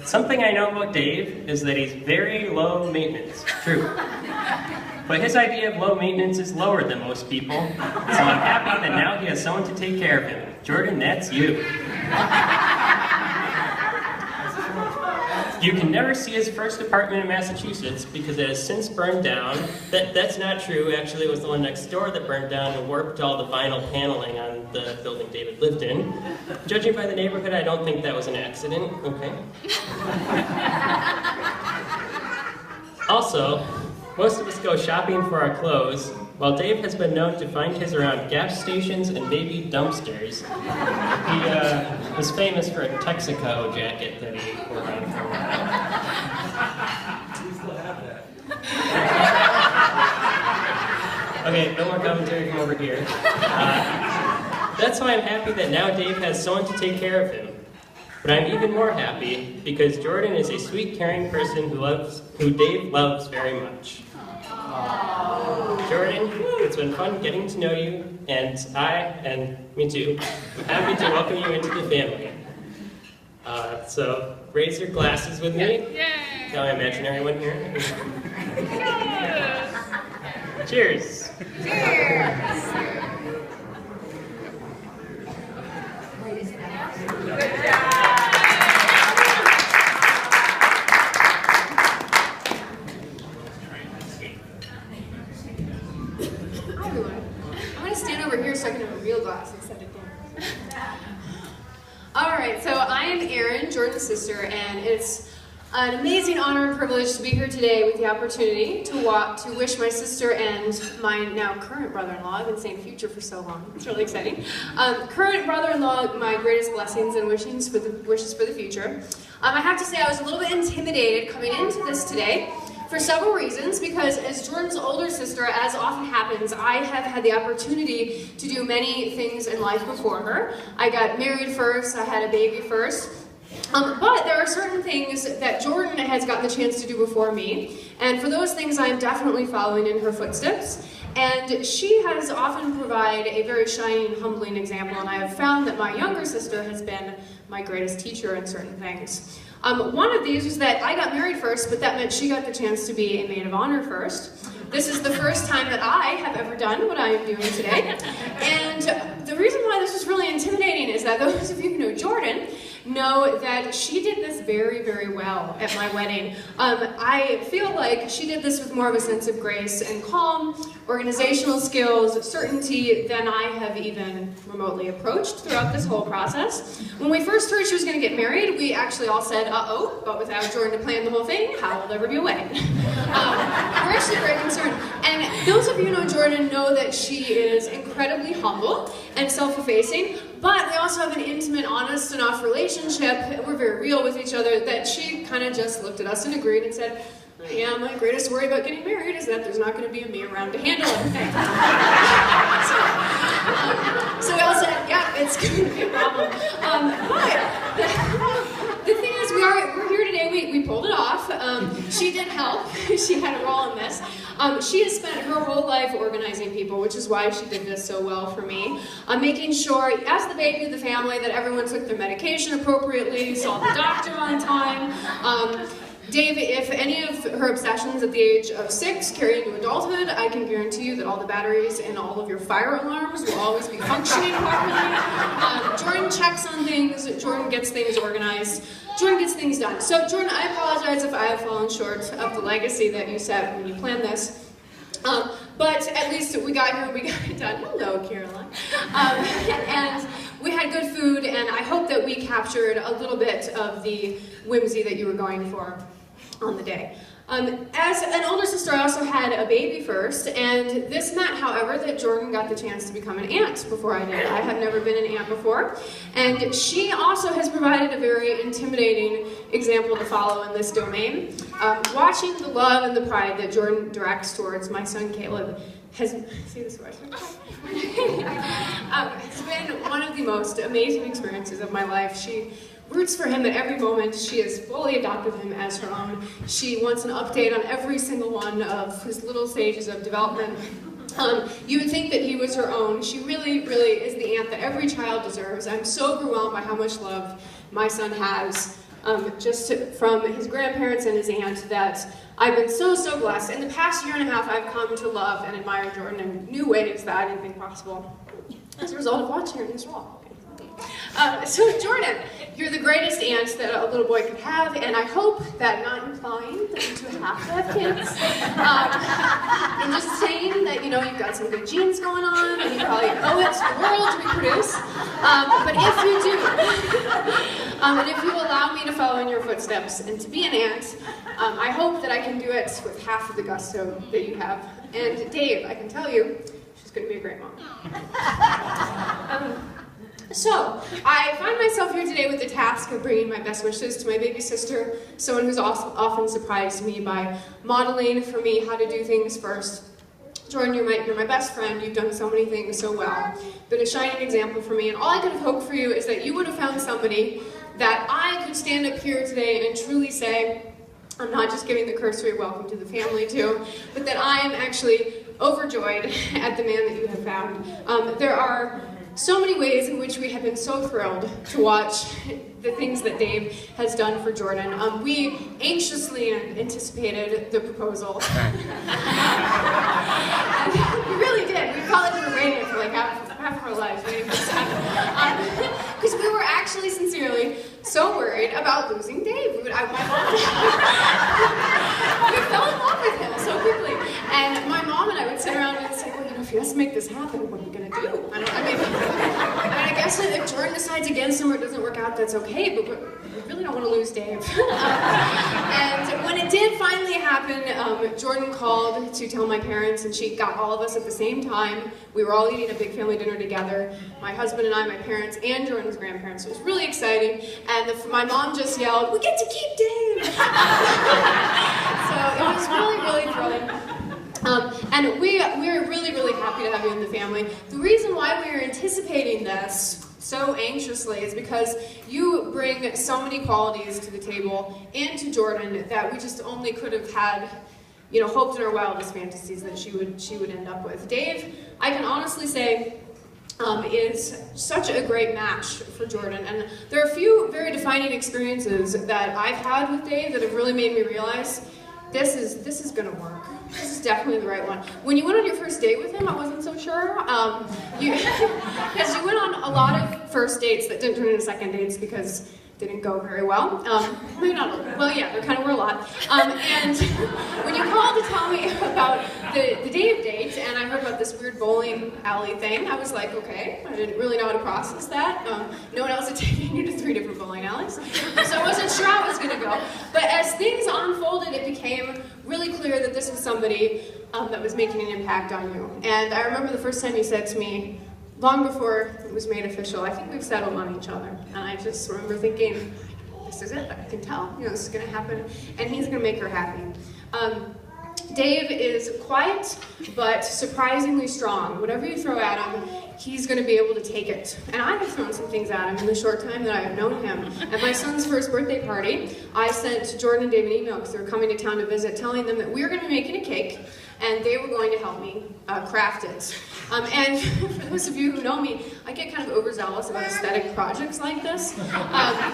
Something I know about Dave is that he's very low maintenance. True. But his idea of low maintenance is lower than most people, so I'm happy that now he has someone to take care of him. Jordan, that's you. You can never see his first apartment in Massachusetts because it has since burned down. That's not true. Actually, it was the one next door that burned down and warped all the vinyl paneling on the building David lived in. Judging by the neighborhood, I don't think that was an accident. Okay. Also, most of us go shopping for our clothes, while Dave has been known to find his around gas stations and baby dumpsters. He was famous for a Texaco jacket that he wore around for a while. We still have that. Okay, no more commentary from over here. That's why I'm happy that now Dave has someone to take care of him. But I'm even more happy because Jordan is a sweet, caring person who Dave loves very much. Jordan, it's been fun getting to know you, and me too, I'm happy to welcome you into the family. So raise your glasses with me. Yay! Got my imaginary one here. Cheers. Cheers! Good job. So I can have a real glass instead of dinner. Alright, so I am Erin, Jordan's sister, and it's an amazing honor and privilege to be here today with the opportunity to wish my sister and my now current brother-in-law, I've been saying future for so long, it's really exciting, current brother-in-law my greatest blessings and wishes for the future. I have to say I was a little bit intimidated coming into this today, for several reasons, because as Jordan's older sister, as often happens, I have had the opportunity to do many things in life before her. I got married first, I had a baby first, but there are certain things that Jordan has gotten the chance to do before me, and for those things I am definitely following in her footsteps. And she has often provided a very shining, humbling example, and I have found that my younger sister has been my greatest teacher in certain things. One of these was that I got married first, but that meant she got the chance to be a maid of honor first. This is the first time that I have ever done what I am doing today. And the reason why this was really intimidating is that those of you who know Jordan know that she did this very, very well at my wedding. I feel like she did this with more of a sense of grace and calm, organizational skills, certainty than I have even remotely approached throughout this whole process. When we first heard she was going to get married, we actually all said, uh-oh, but without Jordan to plan the whole thing, how will there ever be a wedding? We're actually very concerned. And those of you who know Jordan know that she is incredibly humble and self-effacing, but we also have an intimate, honest enough relationship, and we're very real with each other, that she kind of just looked at us and agreed and said, yeah, my greatest worry about getting married is that there's not going to be a me around to handle everything. So we all said, yeah, it's going to be a problem. But the thing is, we're here today, we pulled it off. She did help. She had a role in this. She has spent her whole life organizing people, which is why she did this so well for me. Making sure, as the baby of the family, that everyone took their medication appropriately, saw the doctor on time. Dave, if any of her obsessions at the age of 6 carry into adulthood, I can guarantee you that all the batteries in all of your fire alarms will always be functioning properly. Jordan checks on things, Jordan gets things organized, Jordan gets things done. So Jordan, I apologize if I have fallen short of the legacy that you set when you planned this. But at least we got here, we got it done. Hello, Caroline. And we had good food, and I hope that we captured a little bit of the whimsy that you were going for on the day. As an older sister, I also had a baby first, and this meant, however, that Jordan got the chance to become an aunt before I did. I have never been an aunt before, and she also has provided a very intimidating example to follow in this domain. Watching the love and the pride that Jordan directs towards my son Caleb has, see this question? It's been one of the most amazing experiences of my life. She roots for him at every moment. She has fully adopted him as her own. She wants an update on every single one of his little stages of development. You would think that he was her own. She really, really is the aunt that every child deserves. I'm so overwhelmed by how much love my son has just from his grandparents and his aunt, that I've been so blessed. In the past year and a half, I've come to love and admire Jordan in new ways that I didn't think possible as a result of watching him in this role. So Jordan, you're the greatest aunt that a little boy could have, and I hope that not implying that you two have to have kids, and just saying that, you know, you've got some good genes going on, and you probably owe it to the world to reproduce. But if you do, and if you allow me to follow in your footsteps and to be an aunt, I hope that I can do it with half of the gusto that you have. And Dave, I can tell you, she's going to be a great mom. So, I find myself here today with the task of bringing my best wishes to my baby sister, someone who's often surprised me by modeling for me how to do things first. Jordan, you're my best friend. You've done so many things so well. Been a shining example for me, and all I could have hoped for you is that you would have found somebody that I could stand up here today and truly say, I'm not just giving the cursory welcome to the family to, but that I am actually overjoyed at the man that you have found. There are so many ways in which we have been so thrilled to watch the things that Dave has done for Jordan. We anxiously anticipated the proposal. We really did. We probably were waiting for like half of our lives waiting for this to happen. Because we were actually sincerely so worried about losing Dave. We fell in love with him so quickly. And my mom and I would sit around and say, well, you know, if he doesn't make this happen, what are we going to do? I guess if Jordan decides against him or it doesn't work out, that's okay, but we really don't want to lose Dave. And when it did finally happen, Jordan called to tell my parents, and she got all of us at the same time. We were all eating a big family dinner together, my husband and I, my parents, and Jordan's grandparents. It was really exciting, and my mom just yelled, we get to keep Dave! So it was really thrilling. And we're really happy to have you in the family. The reason why we are anticipating this so anxiously is because you bring so many qualities to the table and to Jordan that we just only could have had, you know, hoped in our wildest fantasies that she would end up with. Dave, I can honestly say, is such a great match for Jordan, and there are a few very defining experiences that I've had with Dave that have really made me realize this is gonna work. This is definitely the right one. When you went on your first date with him, I wasn't so sure. Because you went on a lot of first dates that didn't turn into second dates because they didn't go very well. Maybe not. Well, yeah, there kind of were a lot. And when you called to tell me about the Dave date, and I heard about this weird bowling alley thing, I was like, okay, I didn't really know how to process that. No one else had taken you to 3 different bowling alleys, so I wasn't sure how it was going to go. But as things unfolded, it became really clear that this was somebody that was making an impact on you. And I remember the first time you said to me, long before it was made official, I think we've settled on each other. And I just remember thinking, this is it, I can tell, you know, this is gonna happen, and he's gonna make her happy. Dave is quiet, but surprisingly strong. Whatever you throw at him, he's gonna be able to take it. And I have thrown some things at him in the short time that I have known him. At my son's first birthday party, I sent Jordan and Dave an email because they were coming to town to visit, telling them that we were gonna be making a cake, and they were going to help me craft it. And for those of you who know me, I get kind of overzealous about aesthetic projects like this.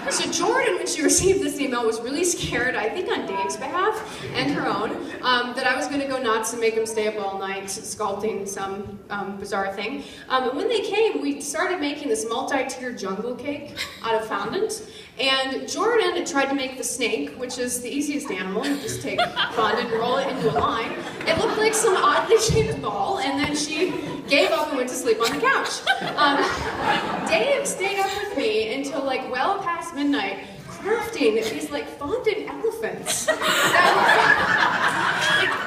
So Jordan, when she received this email, was really scared, I think on Dave's behalf and her own, that I was going to go nuts and make him stay up all night sculpting some bizarre thing. And when they came, we started making this multi-tier jungle cake out of fondant. And Jordan tried to make the snake, which is the easiest animal. You just take fondant and roll it into a line. It looked like some oddly shaped ball, and then she gave up and went to sleep on the couch. Dave stayed up with me until like well past midnight, crafting these like fondant elephants. That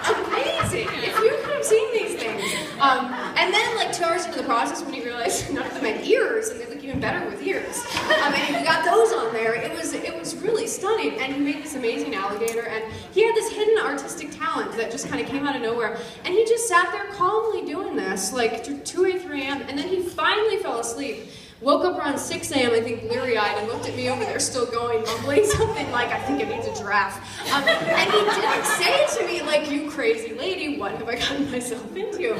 were like, amazing. If you could have seen these things. And then like 2 hours into the process, when he realized none of them had ears, and they look even better with ears, and he got those on there, it was really stunning. And he made this amazing alligator, and he had this hidden artistic talent that just kind of came out of nowhere. And he just sat there calmly doing this, like 2 or 3 a.m., and then he finally fell asleep. woke up around 6 a.m., I think bleary-eyed, and looked at me over there still going, mumbling something like, I think it needs a giraffe. And he didn't say to me, like, you crazy lady, what have I gotten myself into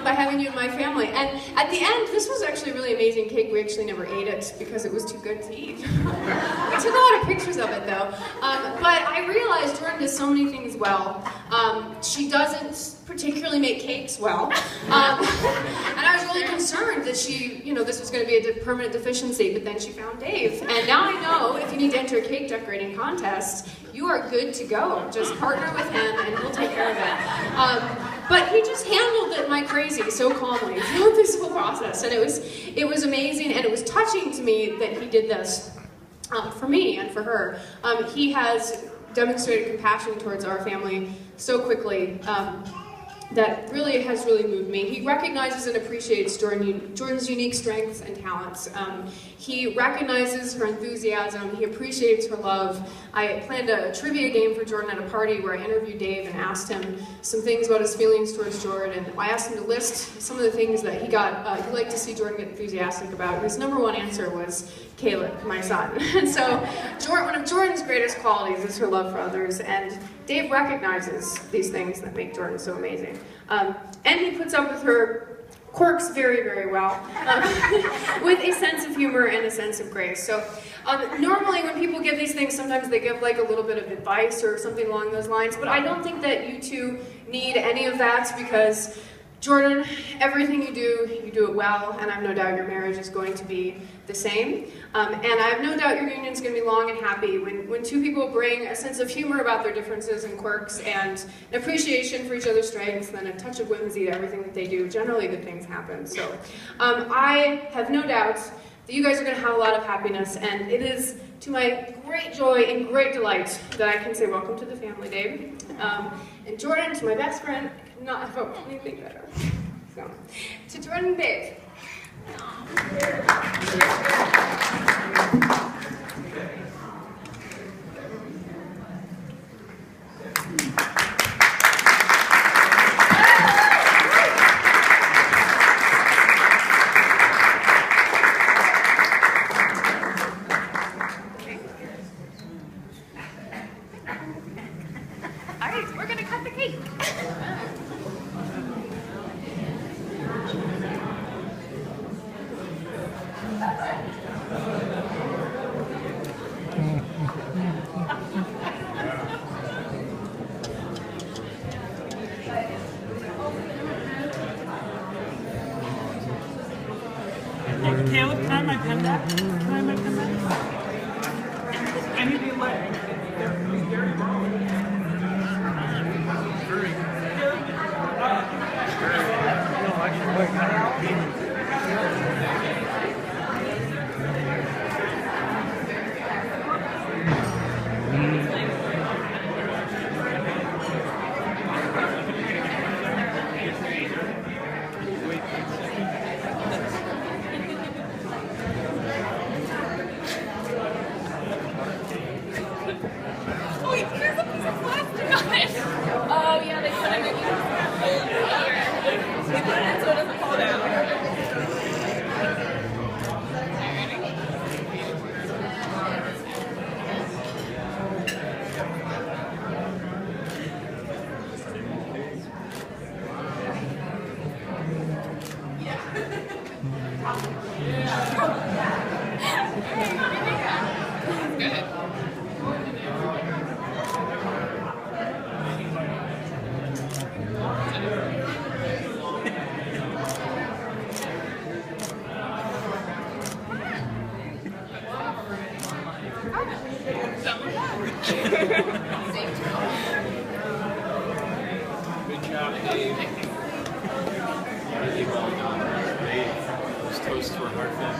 by having you in my family? And at the end, this was actually a really amazing cake. We actually never ate it because it was too good to eat. We took a lot of pictures of it, though. But I realized Jordan does so many things well. She doesn't particularly make cakes well. And I was really concerned that she, this was going to be a permanent deficiency, but then she found Dave. And now I know if you need to enter a cake decorating contest, you are good to go. Just partner with him and he'll take care of it. But he just handled my crazy so calmly throughout this whole process. And it was amazing, and it was touching to me that he did this for me and for her. He has demonstrated compassion towards our family so quickly. That really has moved me. He recognizes and appreciates Jordan's unique strengths and talents. He recognizes her enthusiasm. He appreciates her love. I planned a trivia game for Jordan at a party where I interviewed Dave and asked him some things about his feelings towards Jordan. And I asked him to list some of the things that he'd like to see Jordan get enthusiastic about. His number one answer was Caleb, my son. And so one of Jordan's greatest qualities is her love for others, and Dave recognizes these things that make Jordan so amazing. And he puts up with her quirks very, very well, with a sense of humor and a sense of grace. So normally when people give these things, sometimes they give like a little bit of advice or something along those lines, but I don't think that you two need any of that, because Jordan, everything you do it well, and I have no doubt your marriage is going to be the same. And I have no doubt your union is going to be long and happy when two people bring a sense of humor about their differences and quirks and an appreciation for each other's strengths and a touch of whimsy to everything that they do. Generally, good things happen. So I have no doubt that you guys are going to have a lot of happiness, and it is to my great joy and great delight that I can say welcome to the family, Dave. And Jordan, to my best friend, I could not have hoped anything better. So, to Jordan and Dave. All right, we're gonna cut the cake. Caleb, can I have my pen back? Can I have my pen back? I need to let. Wait, there's a piece of plastic on it. Oh yeah, they put it in here. They put it in so it doesn't fall down. Good job, Dave. Really well done. Those toasts were heartfelt.